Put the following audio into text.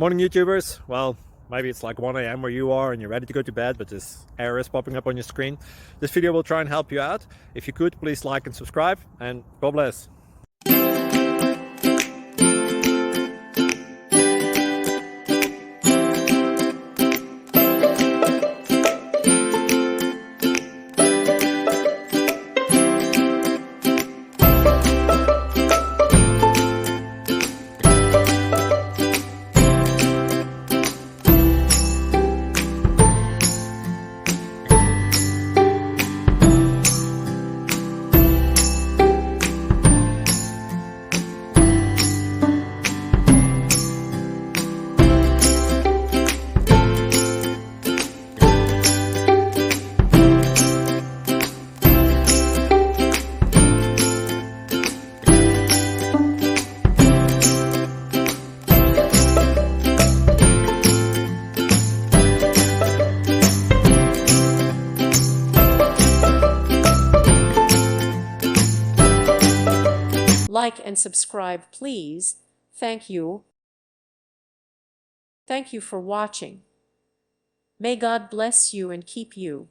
Morning YouTubers. Well, maybe it's like 1 a.m. where you are and you're ready to go to bed, but this error is popping up on your screen. This video will try and help you out. If you could, please like and subscribe, and God bless. Like and subscribe, please. Thank you. Thank you for watching. May God bless you and keep you.